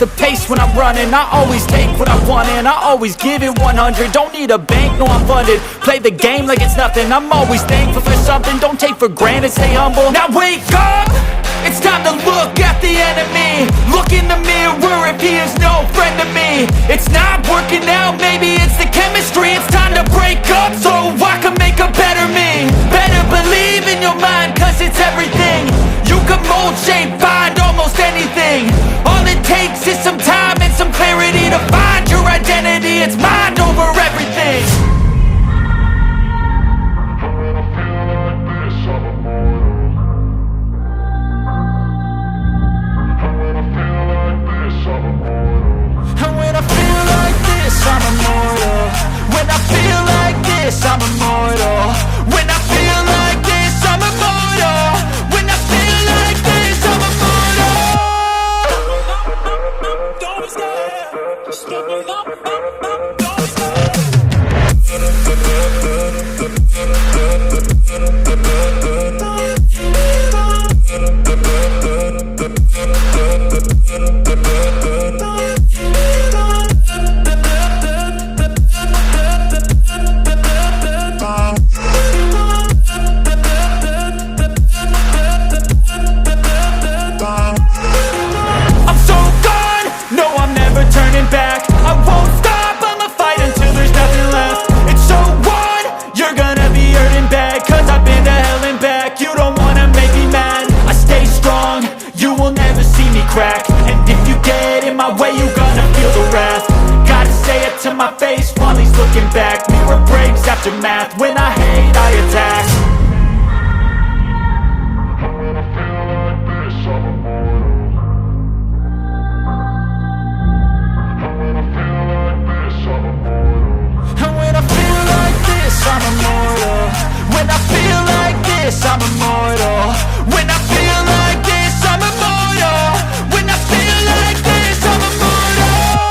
the pace when I'm running. I always take what I want and I always give it 100. Don't need a bank, no I'm funded. Play the game like it's nothing. I'm always thankful for something. Don't take for granted, stay humble. Now wake up! It's time to look at the enemy. Look in the mirror if he is no friend to me. It's not working out, maybe it's the chemistry. It's time to break up so I can make a better me. Better believe in your mind, cause it's everything. You can mold, shape, find almost anything. All it takes is some time and some clarity to find your identity. It's mind over everything. I'm immortal. When I feel like this, I'm immortal. When I feel like this, I'm immortal. When I feel like this, I'm immortal. Don't stop. Just give me up. Don't crack. And if you get in my way, you gonna feel the wrath. Gotta say it to my face while he's looking back. Mirror breaks after math. When